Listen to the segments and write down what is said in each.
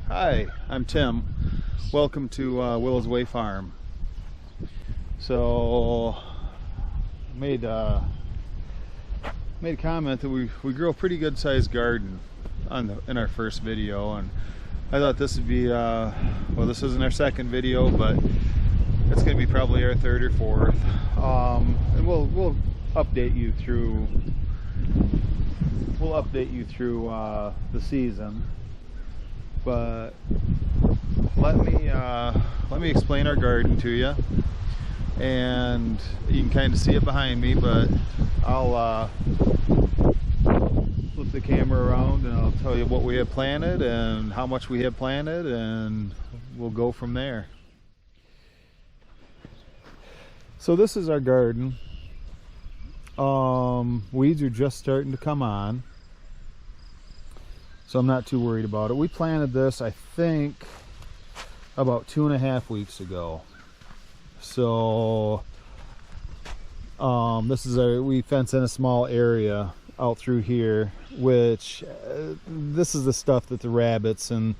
Hi, I'm Tim. Welcome to Willow's Way Farm. So, made a comment that we grew a pretty good sized garden in our first video, and I thought this would be well, this isn't our second video, but it's going to be probably our third or fourth, and we'll update you through the season. But let me explain our garden to you, and you can kind of see it behind me, but I'll flip the camera around and I'll tell you what we have planted and how much we have planted, and we'll go from there. So this is our garden. Weeds are just starting to come on, so I'm not too worried about it. We planted this, I think, about 2.5 weeks ago. So this is we fence in a small area out through here, which this is the stuff that the rabbits and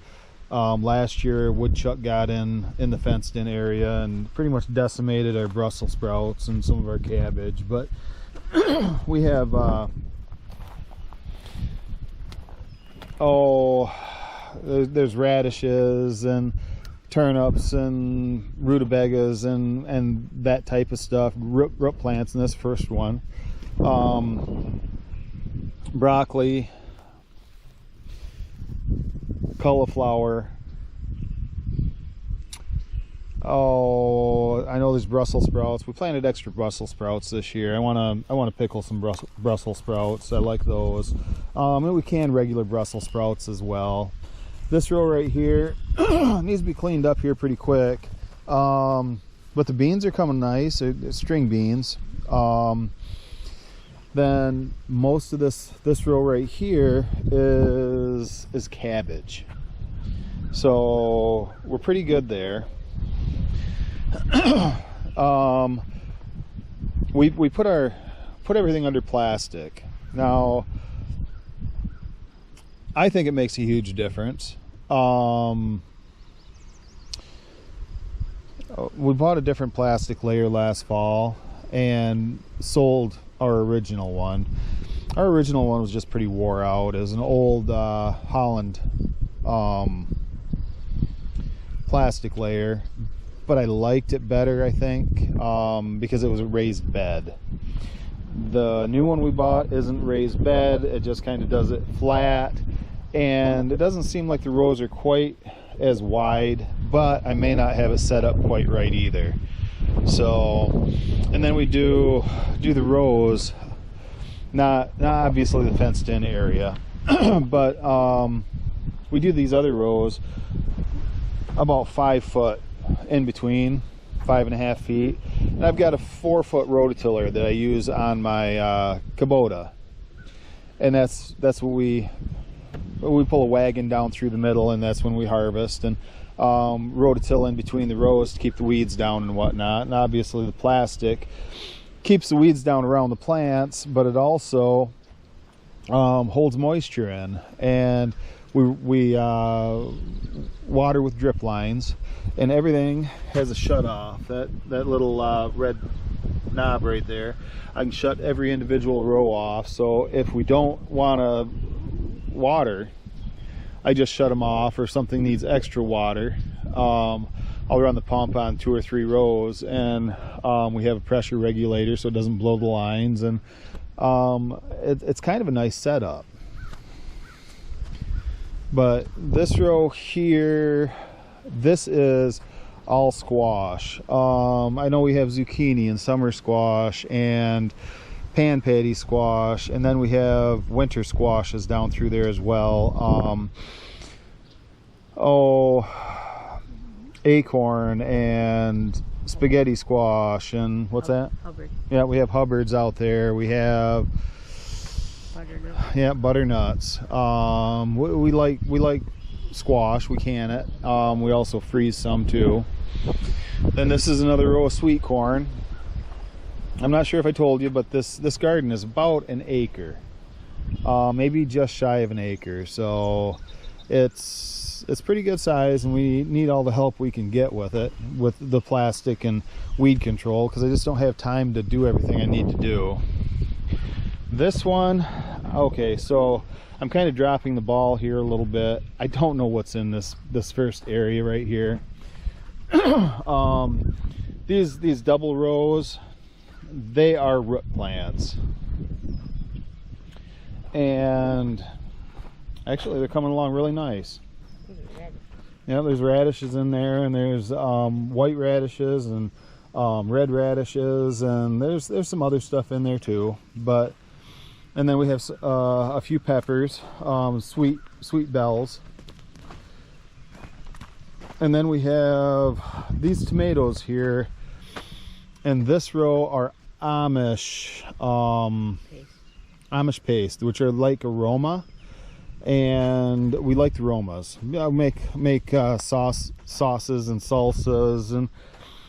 last year woodchuck got in the fenced in area and pretty much decimated our Brussels sprouts and some of our cabbage. But we have there's radishes and turnips and rutabagas and that type of stuff, root plants in this first one, broccoli, cauliflower. I know there's Brussels sprouts. We planted extra Brussels sprouts this year. I want to pickle some Brussels sprouts. I like those. And we can regular Brussels sprouts as well. This row right here needs to be cleaned up here pretty quick. But the beans are coming nice. They're string beans. Then most of this row right here is cabbage. So we're pretty good there. We put everything under plastic. Now I think it makes a huge difference. We bought a different plastic layer last fall and sold our original one. Our original one was just pretty wore out. It was an old Holland plastic layer, but I liked it better, I think, because it was a raised bed. The new one we bought isn't raised bed. It just kind of does it flat, and it doesn't seem like the rows are quite as wide, but I may not have it set up quite right either. So, and then we do the rows, not obviously the fenced in area, but we do these other rows about 5 foot in between, 5.5 feet, and I've got a 4-foot rototiller that I use on my Kubota, and that's what we pull a wagon down through the middle, and that's when we harvest, and rototill in between the rows to keep the weeds down and whatnot. And obviously the plastic keeps the weeds down around the plants, but it also holds moisture in, and we water with drip lines, and everything has a shut off. That little red knob right there, I can shut every individual row off. So if we don't want to water, I just shut them off, or something needs extra water, I'll run the pump on 2 or 3 rows, and we have a pressure regulator so it doesn't blow the lines, and it's kind of a nice setup. But this row here, this is all squash. I know we have zucchini and summer squash and pan patty squash, and then we have winter squashes down through there as well. Acorn and spaghetti squash, and what's that? Hubbard. Yeah, we have Hubbards out there. We have Butternuts. Yeah, butternuts. We like squash. We can it. We also freeze some too. Then this is another row of sweet corn. I'm not sure if I told you, but this garden is about an acre, maybe just shy of an acre. So it's pretty good size, and we need all the help we can get with it, with the plastic and weed control, because I just don't have time to do everything I need to do. This one, okay, so I'm kind of dropping the ball here a little bit. I don't know what's in this first area right here. These double rows, they are root plants, and actually they're coming along really nice. Yeah, there's radishes in there, and there's white radishes and red radishes, and there's some other stuff in there too. But and then we have a few peppers, sweet bells, and then we have these tomatoes here. And this row are Amish paste, which are like aroma, and we like the aromas. Make sauces and salsas, and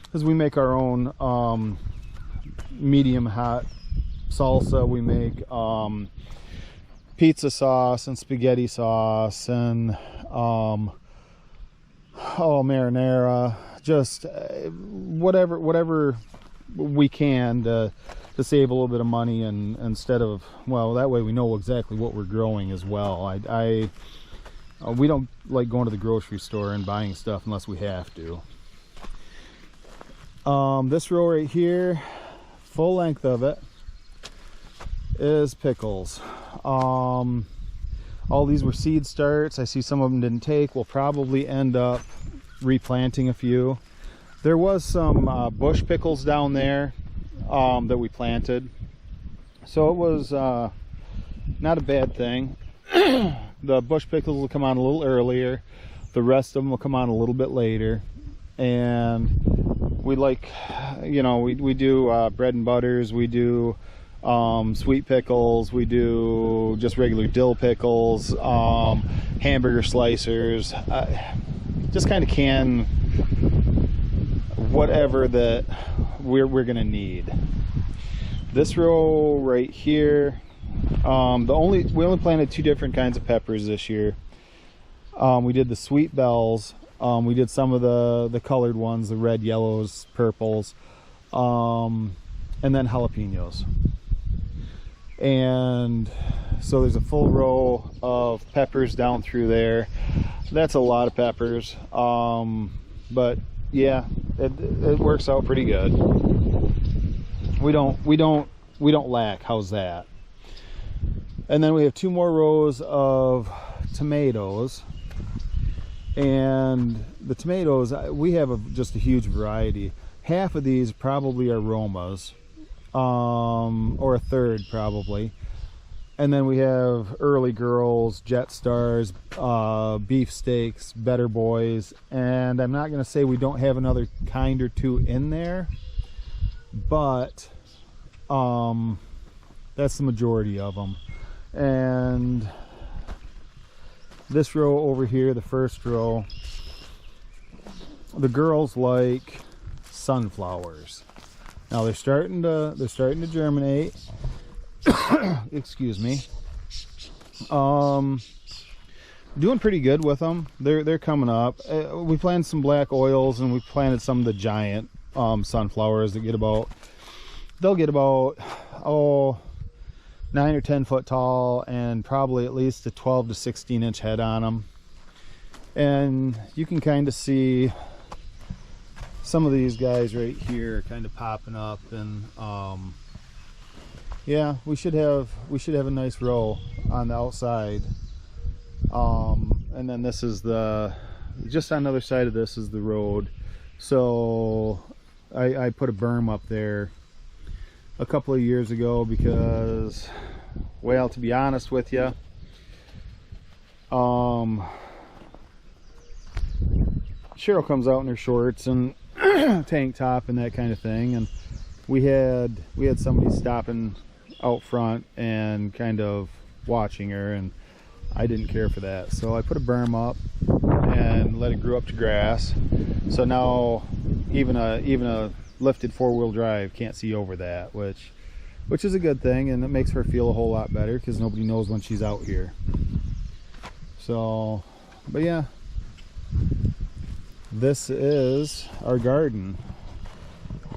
because we make our own medium hot salsa, we make pizza sauce and spaghetti sauce and marinara, just whatever we can to save a little bit of money, and instead of, well, that way we know exactly what we're growing as well. We don't like going to the grocery store and buying stuff unless we have to. This row right here, full length of it, is pickles. All these were seed starts. I see some of them didn't take. We'll probably end up replanting a few. There was some bush pickles down there that we planted, so it was not a bad thing. The bush pickles will come on a little earlier, the rest of them will come on a little bit later. And we like, you know, we do bread and butters, we do sweet pickles, we do just regular dill pickles, hamburger slicers, just kind of can whatever that we're gonna need. This row right here, we only planted 2 different kinds of peppers this year. We did the sweet bells, we did some of the colored ones, the red, yellows, purples, and then jalapenos. And so there's a full row of peppers down through there. That's a lot of peppers, but yeah, it works out pretty good. We don't lack. How's that? And then we have 2 more rows of tomatoes, and the tomatoes, we have just a huge variety. Half of these probably are Romas, or a third probably. And then we have Early Girls, Jet Stars, Beefsteaks, Better Boys, and I'm not going to say we don't have another kind or 2 in there, but that's the majority of them. And this row over here, the first row, the girls like sunflowers. Now they're starting to germinate. Excuse me. Doing pretty good with them. They're coming up. We planted some black oils, and we planted some of the giant sunflowers that they'll get about 9 or 10 foot tall, and probably at least a 12 to 16 inch head on them. And you can kind of see some of these guys right here kind of popping up, and yeah, we should have a nice row on the outside. And then this is just on the other side of this is the road. So I put a berm up there a couple of years ago because, well, to be honest with you, Cheryl comes out in her shorts and tank top and that kind of thing, and we had somebody stopping out front and kind of watching her, and I didn't care for that, so I put a berm up and let it grow up to grass. So now even a lifted 4-wheel drive can't see over that, which is a good thing, and it makes her feel a whole lot better because nobody knows when she's out here. So But yeah, this is our garden.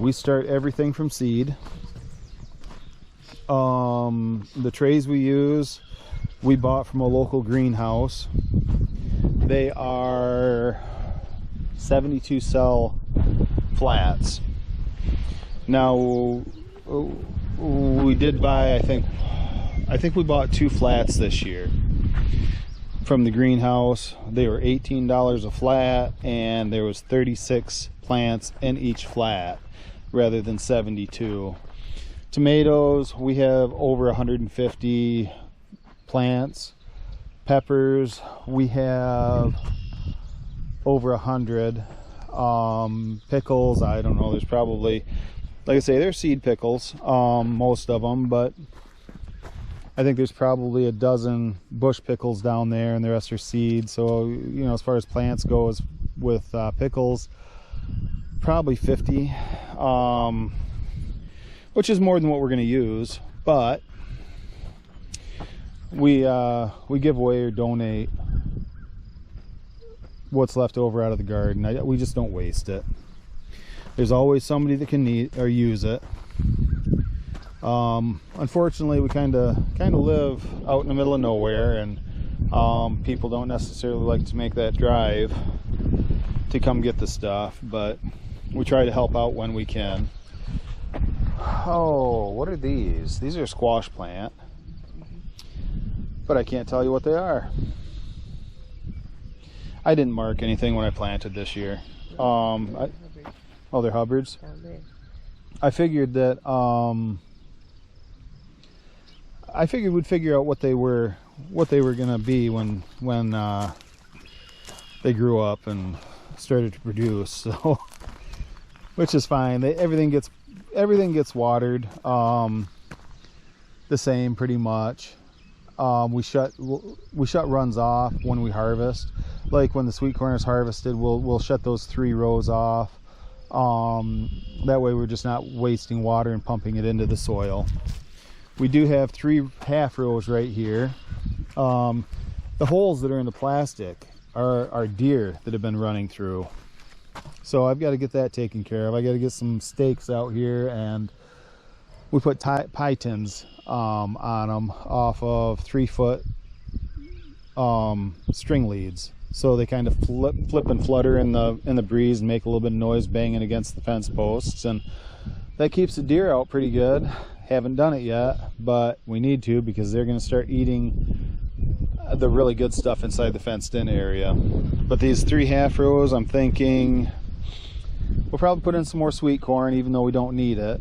We start everything from seed. The trays we use, we bought from a local greenhouse. They are 72 cell flats. Now we did buy, I think we bought 2 flats this year from the greenhouse. They were $18 a flat, and there was 36 plants in each flat rather than 72. Tomatoes, we have over 150 plants. Peppers, we have over 100. Pickles, I don't know, there's probably, like I say, they're seed pickles, most of them, but I think there's probably a dozen bush pickles down there, and the rest are seed. So, you know, as far as plants goes with pickles, probably 50, which is more than what we're going to use, but we give away or donate what's left over out of the garden. We just don't waste it. There's always somebody that can need or use it. Unfortunately, we kind of live out in the middle of nowhere, and people don't necessarily like to make that drive to come get the stuff, but we try to help out when we can. Oh, what are these? These are a squash plant, but I can't tell you what they are. I didn't mark anything when I planted this year. Oh, they're Hubbards. I figured that I figured we'd figure out what they were gonna be when they grew up and started to produce. So, which is fine. Everything gets watered the same pretty much. We shut runs off when we harvest. Like when the sweet corn is harvested, we'll shut those 3 rows off. That way we're just not wasting water and pumping it into the soil. We do have 3 half rows right here. The holes that are in the plastic are deer that have been running through. So I've got to get that taken care of. I got to get some stakes out here, and we put pie tins on them off of 3-foot string leads, so they kind of flip and flutter in the breeze and make a little bit of noise banging against the fence posts, and that keeps the deer out pretty good. Haven't done it yet, but we need to, because they're going to start eating the really good stuff inside the fenced in area. But these 3 half rows, I'm thinking we'll probably put in some more sweet corn, even though we don't need it.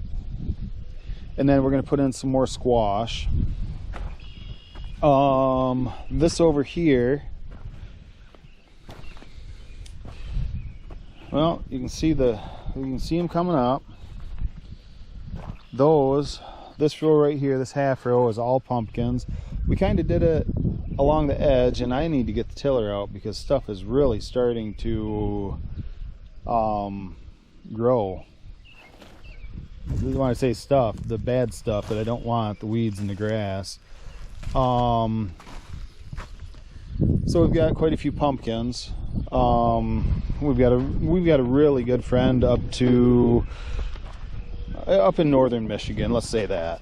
And then we're going to put in some more squash. This over here, well, you can see them coming up. This row right here, this half row, is all pumpkins. We kind of did it along the edge, and I need to get the tiller out because stuff is really starting to grow. When I say stuff, the bad stuff that I don't want, the weeds and the grass. So we've got quite a few pumpkins. We've got a really good friend up in northern Michigan, let's say that,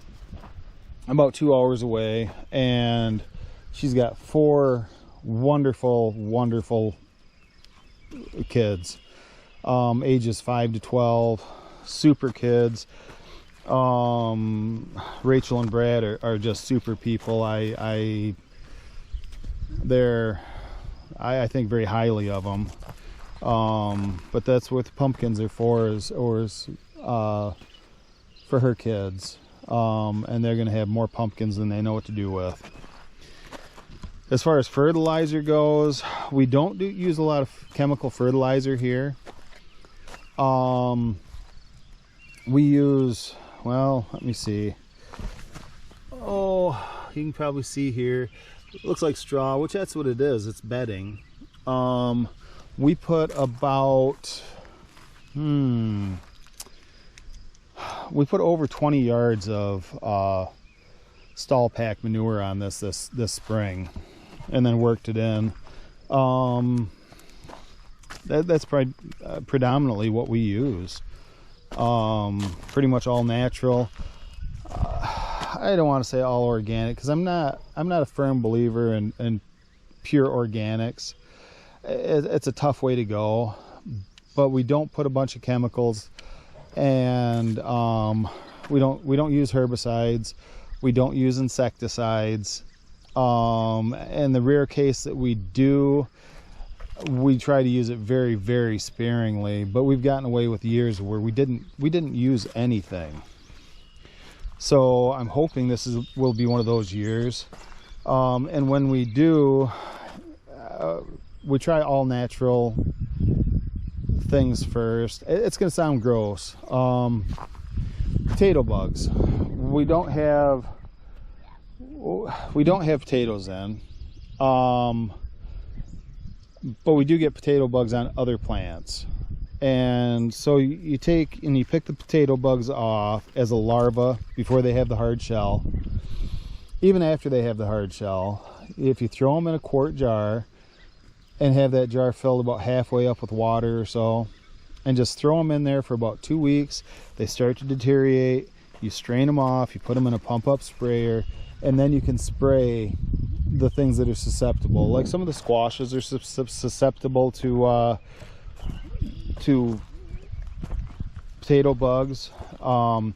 about 2 hours away, and she's got 4 wonderful kids, ages 5 to 12, super kids. Rachel and Brad are just super people. I think very highly of them. But that's what the pumpkins are for, is for her kids. And they're going to have more pumpkins than they know what to do with. As far as fertilizer goes, we don't use a lot of chemical fertilizer here. We use, well, let me see. Oh, you can probably see here, it looks like straw, which that's what it is. It's bedding. We put about, we put over 20 yards of stall pack manure on this spring, and then worked it in. That's probably predominantly what we use. Pretty much all natural. I don't want to say all organic because I'm not a firm believer in pure organics. It's a tough way to go, but we don't put a bunch of chemicals, and we don't use herbicides, we don't use insecticides. In the rare case that we do, we try to use it very, very sparingly, but we've gotten away with years where we didn't use anything. So I'm hoping this will be one of those years. And when we do, we try all natural things first. It's going to sound gross. Potato bugs. We don't have potatoes in. But we do get potato bugs on other plants. And so you take and you pick the potato bugs off as a larva before they have the hard shell. Even after they have the hard shell, if you throw them in a quart jar and have that jar filled about halfway up with water or so, and just throw them in there for about 2 weeks, they start to deteriorate. You strain them off, you put them in a pump up sprayer, and then you can spray the things that are susceptible. Like some of the squashes are susceptible to potato bugs, but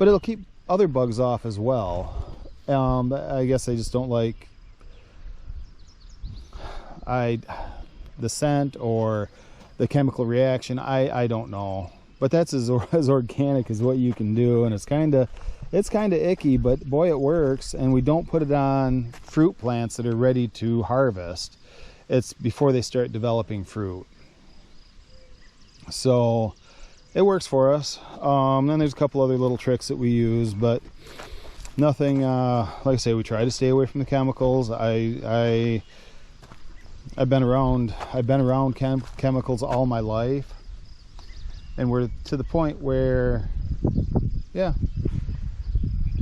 it'll keep other bugs off as well. I guess I just don't like the scent or the chemical reaction. I don't know, but that's as organic as what you can do, and it's kind of icky, but boy, it works. And we don't put it on fruit plants that are ready to harvest. It's before they start developing fruit. So it works for us. Then there's a couple other little tricks that we use, but nothing, like I say, we try to stay away from the chemicals. I've been around chemicals all my life, and we're to the point where, yeah,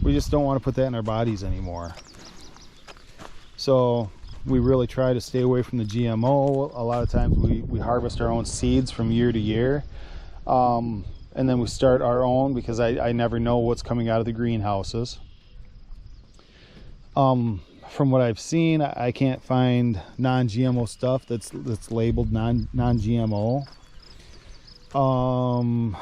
we just don't want to put that in our bodies anymore. So we really try to stay away from the GMO. A lot of times we harvest our own seeds from year to year, and then we start our own because I never know what's coming out of the greenhouses. From what I've seen, I can't find non-GMO stuff that's labeled non-GMO. I'm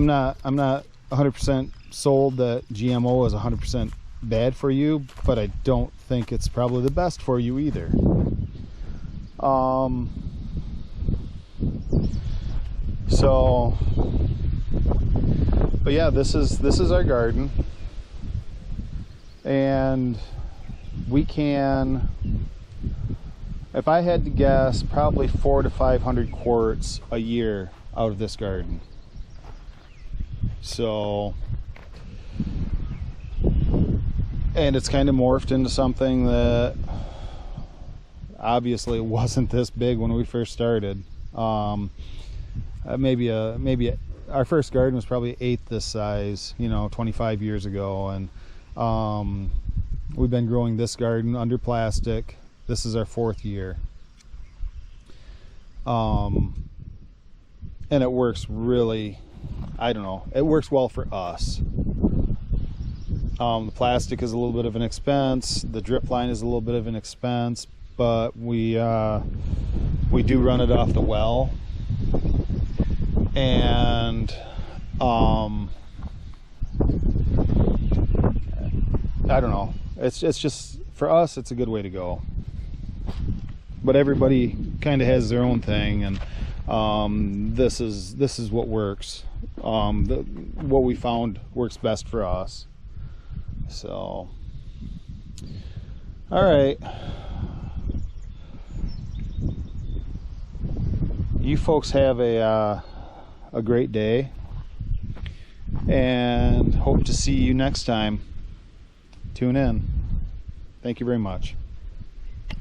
not 100% sold that GMO is 100% bad for you, but I don't think it's probably the best for you either. But yeah, this is our garden, and we can, if I had to guess, probably 400 to 500 quarts a year out of this garden. So, and it's kind of morphed into something that obviously wasn't this big when we first started. Maybe our first garden was probably eighth this size, 25 years ago, and we've been growing this garden under plastic. This is our 4th year, and it works really, I don't know, it works well for us. The plastic is a little bit of an expense, the drip line is a little bit of an expense, but we do run it off the well, and I don't know, it's just, for us, it's a good way to go. But everybody kind of has their own thing, and this is what works. What we found works best for us. So, all right, you folks have a great day, and hope to see you next time. Tune in. Thank you very much.